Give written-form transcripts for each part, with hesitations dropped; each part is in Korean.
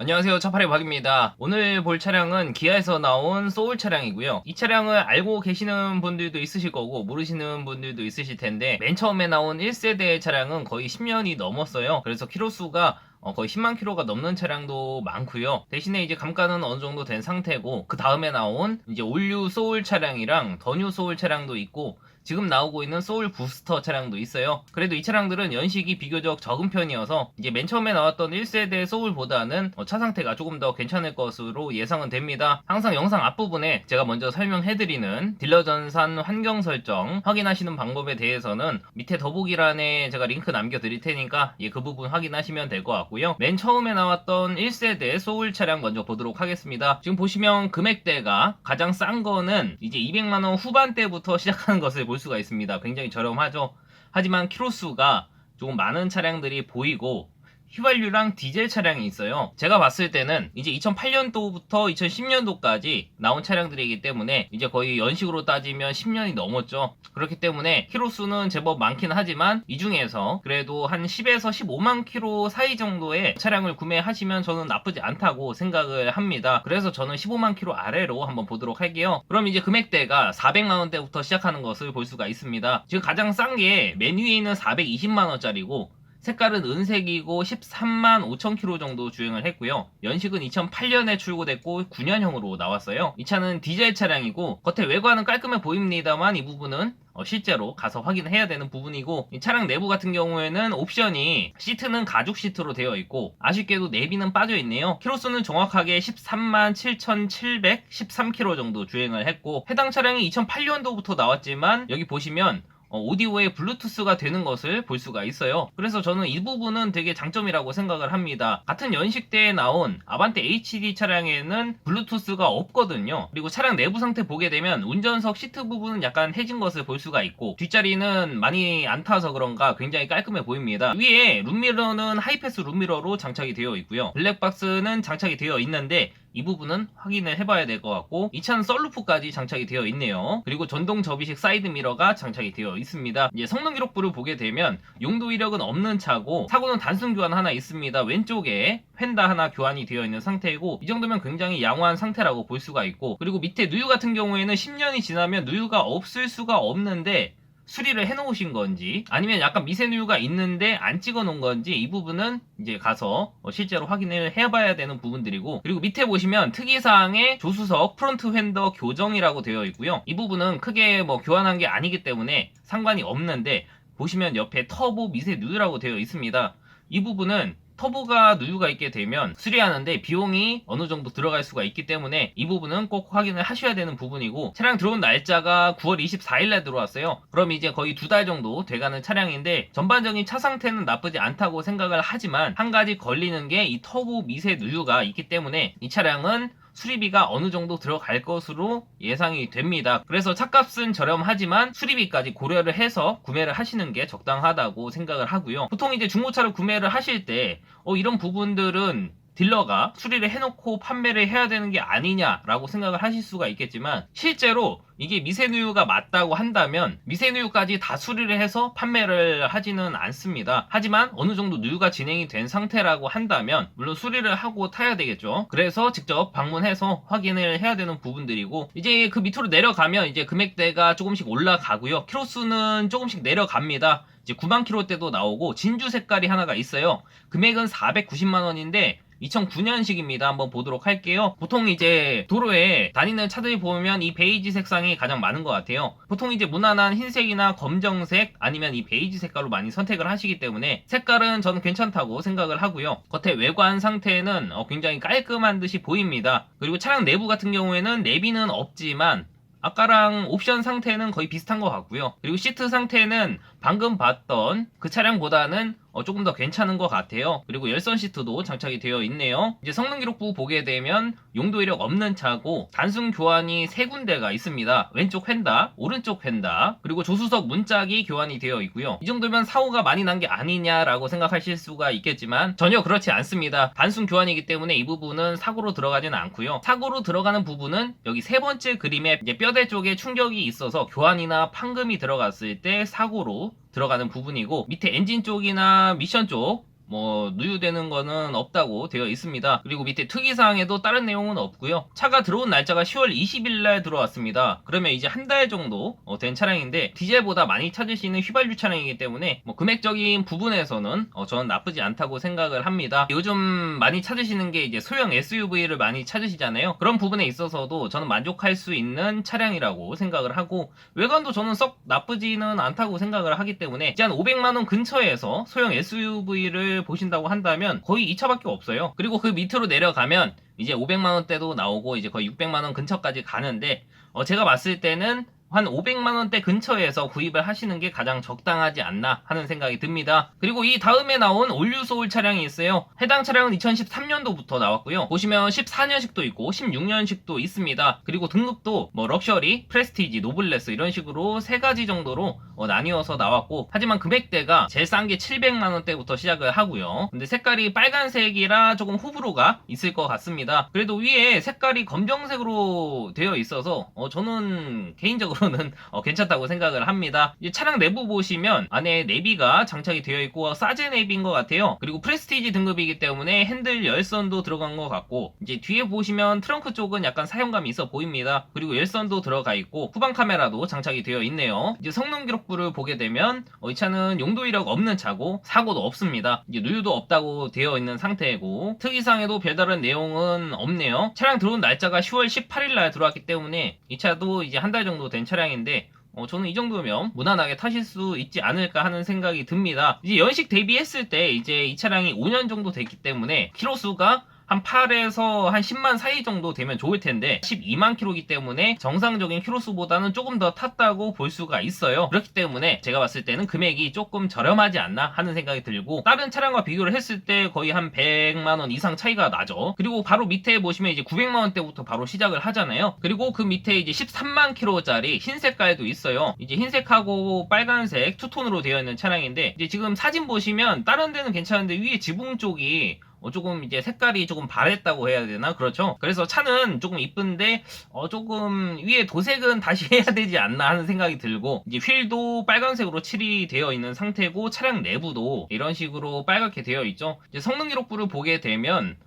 안녕하세요, 차파리 박입니다. 오늘 볼 차량은 기아에서 나온 소울 차량이고요. 이 차량을 알고 계시는 분들도 있으실 거고 모르시는 분들도 있으실 텐데, 맨 처음에 나온 1세대 차량은 거의 10년이 넘었어요. 그래서 키로수가 거의 10만 킬로가 넘는 차량도 많고요. 대신에 이제 감가는 어느 정도 된 상태고, 그 다음에 나온 이제 올류 소울 차량이랑 더뉴 소울 차량도 있고, 지금 나오고 있는 소울 부스터 차량도 있어요. 그래도 이 차량들은 연식이 비교적 적은 편이어서 이제 맨 처음에 나왔던 1세대 소울보다는 차 상태가 조금 더 괜찮을 것으로 예상은 됩니다. 항상 영상 앞부분에 제가 먼저 설명해드리는 딜러 전산 환경 설정 확인하시는 방법에 대해서는 밑에 더보기란에 제가 링크 남겨드릴 테니까 그 부분 확인하시면 될 것 같고요. 맨 처음에 나왔던 1세대 소울 차량 먼저 보도록 하겠습니다. 지금 보시면 금액대가 가장 싼 거는 이제 200만원 후반대부터 시작하는 것을 볼 수가 있습니다. 굉장히 저렴하죠. 하지만 키로수가 조금 많은 차량들이 보이고 휘발유랑 디젤 차량이 있어요. 제가 봤을 때는 이제 2008년도부터 2010년도까지 나온 차량들이기 때문에 이제 거의 연식으로 따지면 10년이 넘었죠. 그렇기 때문에 키로수는 제법 많긴 하지만 이 중에서 그래도 한 10에서 15만 킬로 사이 정도의 차량을 구매하시면 저는 나쁘지 않다고 생각을 합니다. 그래서 저는 15만 킬로 아래로 한번 보도록 할게요. 그럼 이제 금액대가 400만 원대부터 시작하는 것을 볼 수가 있습니다. 지금 가장 싼 게 맨 위에 있는 420만 원짜리고, 색깔은 은색이고 13만 5천 킬로 정도 주행을 했고요. 연식은 2008년에 출고됐고 9년형으로 나왔어요. 이 차는 디젤 차량이고 겉에 외관은 깔끔해 보입니다만 이 부분은 실제로 가서 확인해야 되는 부분이고, 이 차량 내부 같은 경우에는 옵션이 시트는 가죽 시트로 되어 있고 아쉽게도 내비는 빠져 있네요. 키로수는 정확하게 13만 7,713km 정도 주행을 했고, 해당 차량이 2008년도부터 나왔지만 여기 보시면 오디오에 블루투스가 되는 것을 볼 수가 있어요. 그래서 저는 이 부분은 되게 장점이라고 생각을 합니다. 같은 연식대에 나온 아반떼 HD 차량에는 블루투스가 없거든요. 그리고 차량 내부 상태 보게 되면 운전석 시트 부분은 약간 해진 것을 볼 수가 있고, 뒷자리는 많이 안 타서 그런가 굉장히 깔끔해 보입니다. 위에 룸미러는 하이패스 룸미러로 장착이 되어 있고요. 블랙박스는 장착이 되어 있는데 이 부분은 확인을 해봐야 될 것 같고, 이 차는 썬루프까지 장착이 되어 있네요. 그리고 전동 접이식 사이드 미러가 장착이 되어 있습니다. 이제 성능 기록부를 보게 되면 용도 이력은 없는 차고, 사고는 단순 교환 하나 있습니다. 왼쪽에 휀다 하나 교환이 되어 있는 상태이고, 이 정도면 굉장히 양호한 상태라고 볼 수가 있고, 그리고 밑에 누유 같은 경우에는 10년이 지나면 누유가 없을 수가 없는데 수리를 해놓으신 건지 아니면 약간 미세 누유가 있는데 안 찍어 놓은 건지, 이 부분은 이제 가서 실제로 확인을 해봐야 되는 부분들이고, 그리고 밑에 보시면 특이사항에 조수석 프론트 휀더 교정이라고 되어 있고요. 이 부분은 크게 교환한 게 아니기 때문에 상관이 없는데, 보시면 옆에 터보 미세 누유라고 되어 있습니다. 이 부분은 터보가 누유가 있게 되면 수리하는데 비용이 어느 정도 들어갈 수가 있기 때문에 이 부분은 꼭 확인을 하셔야 되는 부분이고, 차량 들어온 날짜가 9월 24일에 들어왔어요. 그럼 이제 거의 2달 정도 돼가는 차량인데, 전반적인 차 상태는 나쁘지 않다고 생각을 하지만 한 가지 걸리는 게 이 터보 미세 누유가 있기 때문에 이 차량은 수리비가 어느 정도 들어갈 것으로 예상이 됩니다. 그래서 차값은 저렴하지만 수리비까지 고려를 해서 구매를 하시는 게 적당하다고 생각을 하고요. 보통 이제 중고차를 구매를 하실 때 이런 부분들은 딜러가 수리를 해놓고 판매를 해야 되는 게 아니냐라고 생각을 하실 수가 있겠지만, 실제로 이게 미세누유가 맞다고 한다면 미세누유까지 다 수리를 해서 판매를 하지는 않습니다. 하지만 어느 정도 누유가 진행이 된 상태라고 한다면 물론 수리를 하고 타야 되겠죠. 그래서 직접 방문해서 확인을 해야 되는 부분들이고, 이제 그 밑으로 내려가면 이제 금액대가 조금씩 올라가고요. 키로수는 조금씩 내려갑니다. 이제 9만 킬로대도 나오고 진주 색깔이 하나가 있어요. 금액은 490만 원인데 2009년식입니다. 한번 보도록 할게요. 보통 이제 도로에 다니는 차들이 보면 이 베이지 색상이 가장 많은 것 같아요. 보통 이제 무난한 흰색이나 검정색 아니면 이 베이지 색깔로 많이 선택을 하시기 때문에 색깔은 저는 괜찮다고 생각을 하고요. 겉에 외관 상태는 굉장히 깔끔한 듯이 보입니다. 그리고 차량 내부 같은 경우에는 내비는 없지만 아까랑 옵션 상태는 거의 비슷한 것 같고요. 그리고 시트 상태는 방금 봤던 그 차량보다는 조금 더 괜찮은 것 같아요. 그리고 열선 시트도 장착이 되어 있네요. 이제 성능 기록부 보게 되면 용도 이력 없는 차고 단순 교환이 3군데가 있습니다. 왼쪽 휀다, 오른쪽 휀다, 그리고 조수석 문짝이 교환이 되어 있고요. 이 정도면 사고가 많이 난 게 아니냐라고 생각하실 수가 있겠지만 전혀 그렇지 않습니다. 단순 교환이기 때문에 이 부분은 사고로 들어가지는 않고요. 사고로 들어가는 부분은 여기 세 번째 그림에 이제 뼈대 쪽에 충격이 있어서 교환이나 판금이 들어갔을 때 사고로 들어가는 부분이고, 밑에 엔진 쪽이나 미션 쪽 뭐 누유되는 거는 없다고 되어 있습니다. 그리고 밑에 특이사항에도 다른 내용은 없고요. 차가 들어온 날짜가 10월 20일 날 들어왔습니다. 그러면 이제 한 달 정도 된 차량인데 디젤보다 많이 찾을 수 있는 휘발유 차량이기 때문에 뭐 금액적인 부분에서는 저는 나쁘지 않다고 생각을 합니다. 요즘 많이 찾으시는 게 이제 소형 SUV를 많이 찾으시잖아요. 그런 부분에 있어서도 저는 만족할 수 있는 차량이라고 생각을 하고, 외관도 저는 썩 나쁘지는 않다고 생각을 하기 때문에 이제 한 500만원 근처에서 소형 SUV를 보신다고 한다면 거의 이 차밖에 없어요. 그리고 그 밑으로 내려가면 이제 500만원대도 나오고 이제 거의 600만원 근처까지 가는데, 제가 봤을 때는 한 500만원대 근처에서 구입을 하시는 게 가장 적당하지 않나 하는 생각이 듭니다. 그리고 이 다음에 나온 올류 소울 차량이 있어요. 해당 차량은 2013년도부터 나왔고요. 보시면 14년식도 있고 16년식도 있습니다. 그리고 등급도 뭐 럭셔리, 프레스티지, 노블레스 이런 식으로 세 가지 정도로 나뉘어서 나왔고, 하지만 금액대가 제일 싼 게 700만원대부터 시작을 하고요. 근데 색깔이 빨간색이라 조금 호불호가 있을 것 같습니다. 그래도 위에 색깔이 검정색으로 되어 있어서 저는 개인적으로는 괜찮다고 생각을 합니다. 이제 차량 내부 보시면 안에 내비가 장착이 되어 있고 사제 내비인 것 같아요. 그리고 프레스티지 등급이기 때문에 핸들 열선도 들어간 것 같고, 이제 뒤에 보시면 트렁크 쪽은 약간 사용감이 있어 보입니다. 그리고 열선도 들어가 있고 후방 카메라도 장착이 되어 있네요. 이제 성능 기록부를 보게 되면 이 차는 용도 이력 없는 차고 사고도 없습니다. 이제 누유도 없다고 되어 있는 상태이고, 특이사항에도 별다른 내용은 없네요. 차량 들어온 날짜가 10월 18일 날 들어왔기 때문에 이 차도 이제 한 달 정도 된 차량인데 저는 이 정도면 무난하게 타실 수 있지 않을까 하는 생각이 듭니다. 이제 연식 대비했을 때 이제 이 차량이 5년 정도 됐기 때문에 키로수가 한 8에서 한 10만 사이 정도 되면 좋을 텐데 12만 킬로이기 때문에 정상적인 키로수보다는 조금 더 탔다고 볼 수가 있어요. 그렇기 때문에 제가 봤을 때는 금액이 조금 저렴하지 않나 하는 생각이 들고, 다른 차량과 비교를 했을 때 거의 한 100만원 이상 차이가 나죠. 그리고 바로 밑에 보시면 이제 900만원대부터 바로 시작을 하잖아요. 그리고 그 밑에 이제 13만 킬로짜리 흰 색깔도 있어요. 이제 흰색하고 빨간색 투톤으로 되어 있는 차량인데, 이제 지금 사진 보시면 다른 데는 괜찮은데 위에 지붕 쪽이 조금 이제 색깔이 조금 바랬다고 해야 되나? 그렇죠? 그래서 차는 조금 이쁜데 조금 위에 도색은 다시 해야 되지 않나 하는 생각이 들고, 이제 휠도 빨간색으로 칠이 되어 있는 상태고 차량 내부도 이런 식으로 빨갛게 되어 있죠. 이제 성능 기록부를 보게 되면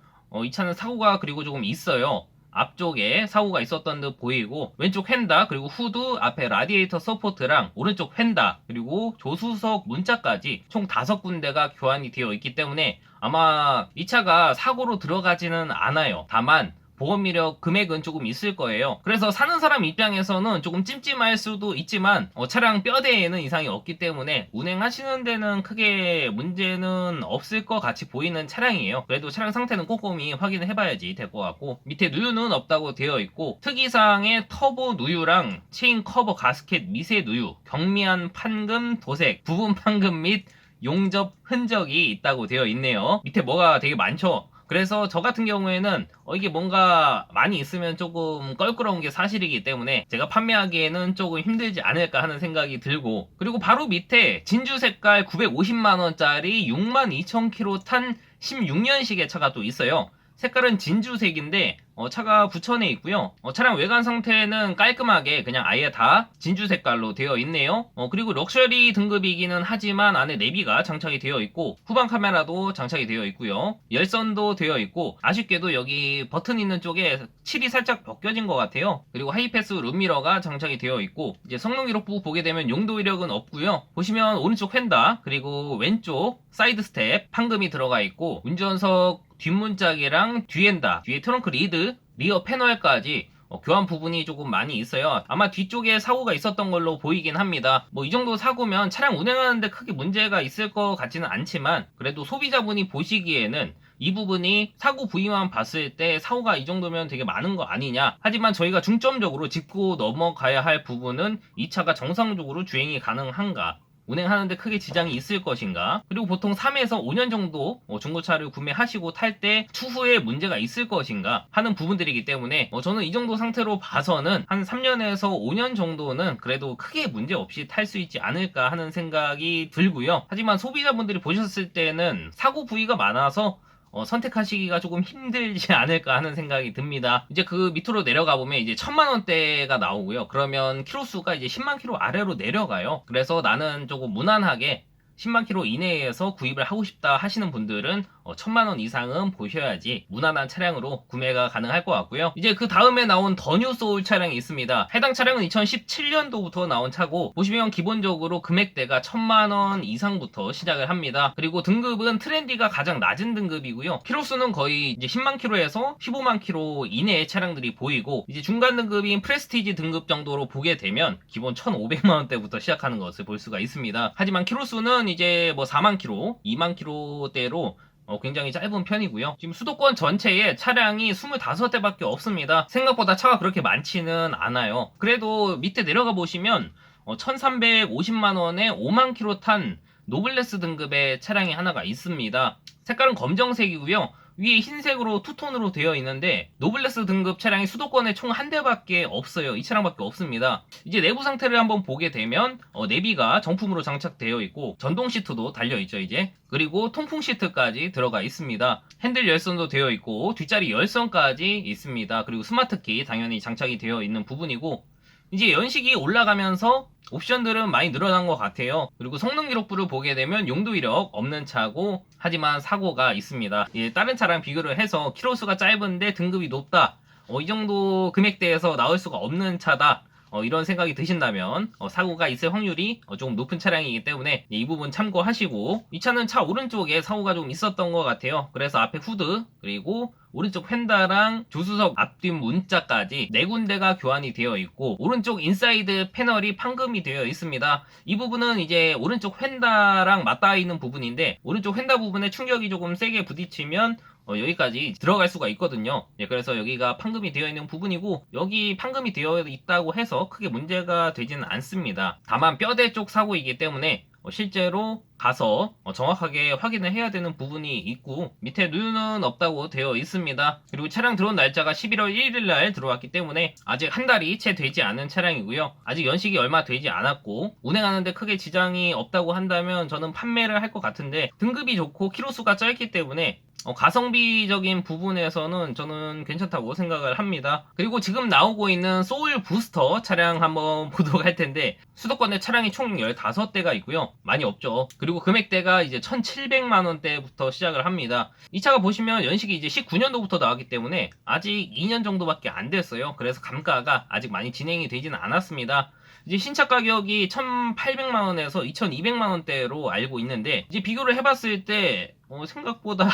이 차는 사고가 그리고 조금 있어요. 앞쪽에 사고가 있었던 듯 보이고, 왼쪽 휀다, 그리고 후드, 앞에 라디에이터 서포트랑 오른쪽 휀다, 그리고 조수석 문짝까지 총 5군데가 교환이 되어 있기 때문에 아마 이 차가 사고로 들어가지는 않아요. 다만 보험 이력 금액은 조금 있을 거예요. 그래서 사는 사람 입장에서는 조금 찜찜할 수도 있지만 차량 뼈대에는 이상이 없기 때문에 운행하시는 데는 크게 문제는 없을 것 같이 보이는 차량이에요. 그래도 차량 상태는 꼼꼼히 확인을 해봐야지 될 것 같고, 밑에 누유는 없다고 되어 있고, 특이사항에 터보 누유랑 체인 커버 가스켓 미세 누유, 경미한 판금 도색, 부분 판금 및 용접 흔적이 있다고 되어 있네요. 밑에 뭐가 되게 많죠? 그래서 저 같은 경우에는 이게 뭔가 많이 있으면 조금 껄끄러운 게 사실이기 때문에 제가 판매하기에는 조금 힘들지 않을까 하는 생각이 들고, 그리고 바로 밑에 진주 색깔 950만원짜리 62,000km 탄 16년식의 차가 또 있어요. 색깔은 진주색인데 차가 부천에 있고요. 차량 외관 상태는 깔끔하게 그냥 아예 다 진주 색깔로 되어 있네요. 그리고 럭셔리 등급이기는 하지만 안에 내비가 장착이 되어 있고 후방 카메라도 장착이 되어 있고요. 열선도 되어 있고, 아쉽게도 여기 버튼 있는 쪽에 칠이 살짝 벗겨진 것 같아요. 그리고 하이패스 룸미러가 장착이 되어 있고, 이제 성능 기록부 보게 되면 용도 이력은 없고요. 보시면 오른쪽 휀다, 그리고 왼쪽 사이드 스텝 판금이 들어가 있고, 운전석 뒷문짝이랑 뒤엔다, 뒤에 트렁크 리드, 리어 패널까지 교환 부분이 조금 많이 있어요. 아마 뒤쪽에 사고가 있었던 걸로 보이긴 합니다. 뭐 이 정도 사고면 차량 운행하는데 크게 문제가 있을 것 같지는 않지만, 그래도 소비자분이 보시기에는 이 부분이 사고 부위만 봤을 때 사고가 이 정도면 되게 많은 거 아니냐. 하지만 저희가 중점적으로 짚고 넘어가야 할 부분은 이 차가 정상적으로 주행이 가능한가, 운행하는데 크게 지장이 있을 것인가, 그리고 보통 3에서 5년 정도 중고차를 구매하시고 탈 때 추후에 문제가 있을 것인가 하는 부분들이기 때문에 저는 이 정도 상태로 봐서는 한 3년에서 5년 정도는 그래도 크게 문제 없이 탈 수 있지 않을까 하는 생각이 들고요. 하지만 소비자분들이 보셨을 때는 사고 부위가 많아서 선택하시기가 조금 힘들지 않을까 하는 생각이 듭니다. 이제 그 밑으로 내려가 보면 이제 1000만원대가 나오고요. 그러면 키로수가 이제 10만 킬로 아래로 내려가요. 그래서 나는 조금 무난하게 10만 킬로 이내에서 구입을 하고 싶다 하시는 분들은 1000만원 이상은 보셔야지 무난한 차량으로 구매가 가능할 것 같고요. 이제 그 다음에 나온 더 뉴 소울 차량이 있습니다. 해당 차량은 2017년도부터 나온 차고, 보시면 기본적으로 금액대가 1000만원 이상부터 시작을 합니다. 그리고 등급은 트렌디가 가장 낮은 등급이고요. 키로수는 거의 이제 10만 킬로에서 15만 킬로 이내의 차량들이 보이고, 이제 중간 등급인 프레스티지 등급 정도로 보게 되면 기본 1500만원대부터 시작하는 것을 볼 수가 있습니다. 하지만 키로수는 이제 뭐 4만 킬로, 2만 킬로대로 굉장히 짧은 편이고요. 지금 수도권 전체에 차량이 25대밖에 없습니다. 생각보다 차가 그렇게 많지는 않아요. 그래도 밑에 내려가 보시면 1350만원에 5만 킬로 탄 노블레스 등급의 차량이 하나가 있습니다. 색깔은 검정색이고요. 위에 흰색으로 투톤으로 되어 있는데, 노블레스 등급 차량이 수도권에 총 한 대밖에 없어요. 이 차량밖에 없습니다. 이제 내부 상태를 한번 보게 되면 내비가 정품으로 장착되어 있고, 전동 시트도 달려 있죠 이제. 그리고 통풍 시트까지 들어가 있습니다. 핸들 열선도 되어 있고, 뒷자리 열선까지 있습니다. 그리고 스마트키 당연히 장착이 되어 있는 부분이고, 이제 연식이 올라가면서 옵션들은 많이 늘어난 것 같아요. 그리고 성능 기록부를 보게 되면 용도 이력 없는 차고, 하지만 사고가 있습니다. 다른 차랑 비교를 해서 키로수가 짧은데 등급이 높다, 이 정도 금액대에서 나올 수가 없는 차다, 이런 생각이 드신다면 사고가 있을 확률이 조금 높은 차량이기 때문에 이 부분 참고하시고, 이 차는 차 오른쪽에 사고가 좀 있었던 것 같아요. 그래서 앞에 후드, 그리고 오른쪽 휀다랑 조수석 앞뒷 문짝까지 4군데가 교환이 되어 있고, 오른쪽 인사이드 패널이 판금이 되어 있습니다. 이 부분은 이제 오른쪽 휀다랑 맞닿아 있는 부분인데, 오른쪽 휀다 부분에 충격이 조금 세게 부딪히면 여기까지 들어갈 수가 있거든요. 그래서 여기가 판금이 되어 있는 부분이고, 여기 판금이 되어 있다고 해서 크게 문제가 되지는 않습니다. 다만 뼈대 쪽 사고이기 때문에 실제로 가서 정확하게 확인을 해야 되는 부분이 있고, 밑에 누유는 없다고 되어 있습니다. 그리고 차량 들어온 날짜가 11월 1일 날 들어왔기 때문에 아직 한 달이 채 되지 않은 차량이고요. 아직 연식이 얼마 되지 않았고, 운행하는데 크게 지장이 없다고 한다면 저는 판매를 할 것 같은데, 등급이 좋고 키로수가 짧기 때문에 가성비적인 부분에서는 저는 괜찮다고 생각을 합니다. 그리고 지금 나오고 있는 소울 부스터 차량 한번 보도록 할 텐데, 수도권에 차량이 총 15대가 있고요. 많이 없죠. 그리고 금액대가 이제 1700만원대부터 시작을 합니다. 이 차가 보시면 연식이 이제 19년도부터 나왔기 때문에 아직 2년 정도밖에 안 됐어요. 그래서 감가가 아직 많이 진행이 되지는 않았습니다. 이제 신차 가격이 1800만원에서 2200만원대로 알고 있는데, 이제 비교를 해봤을 때 생각보다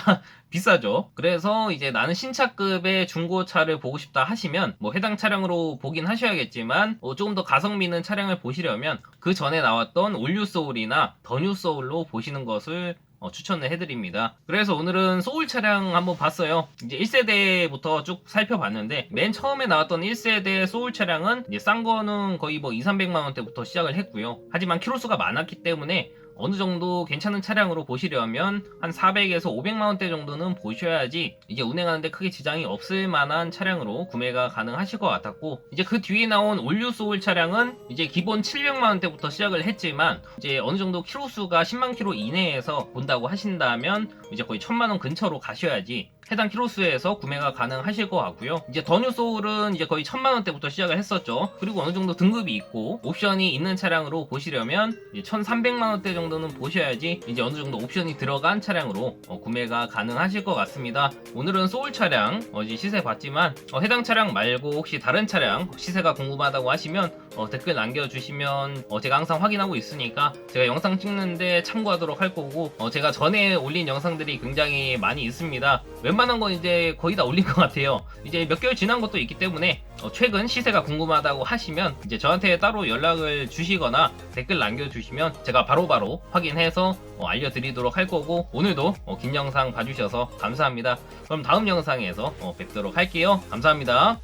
비싸죠. 그래서 이제 나는 신차급의 중고차를 보고 싶다 하시면 해당 차량으로 보긴 하셔야겠지만, 조금 더 가성비 있는 차량을 보시려면 그 전에 나왔던 올뉴 소울이나 더 뉴 소울로 보시는 것을 추천을 해드립니다. 그래서 오늘은 소울 차량 한번 봤어요. 이제 1세대부터 쭉 살펴봤는데, 맨 처음에 나왔던 1세대 소울 차량은 이제 싼 거는 거의 200~300만원대부터 시작을 했고요. 하지만 키로수가 많았기 때문에 어느 정도 괜찮은 차량으로 보시려면 한 400에서 500만원대 정도는 보셔야지 이제 운행하는데 크게 지장이 없을 만한 차량으로 구매가 가능하실 것 같았고, 이제 그 뒤에 나온 올뉴 소울 차량은 이제 기본 700만원대부터 시작을 했지만, 이제 어느 정도 키로수가 10만 킬로 이내에서 본다고 하신다면 이제 거의 1000만원 근처로 가셔야지 해당 키로수에서 구매가 가능하실 것 같고요. 이제 더 뉴 소울은 이제 거의 1000만원대부터 시작을 했었죠. 그리고 어느 정도 등급이 있고 옵션이 있는 차량으로 보시려면 1300만원대 정도는 보셔야지 이제 어느 정도 옵션이 들어간 차량으로 구매가 가능하실 것 같습니다. 오늘은 소울 차량 이제 시세 봤지만, 해당 차량 말고 혹시 다른 차량 시세가 궁금하다고 하시면 댓글 남겨주시면 제가 항상 확인하고 있으니까 제가 영상 찍는데 참고하도록 할 거고, 제가 전에 올린 영상들이 굉장히 많이 있습니다. 웬만한 건 이제 거의 다 올린 것 같아요. 이제 몇 개월 지난 것도 있기 때문에 최근 시세가 궁금하다고 하시면 이제 저한테 따로 연락을 주시거나 댓글 남겨주시면 제가 바로바로 확인해서 알려드리도록 할 거고, 오늘도 긴 영상 봐주셔서 감사합니다. 그럼 다음 영상에서 뵙도록 할게요. 감사합니다.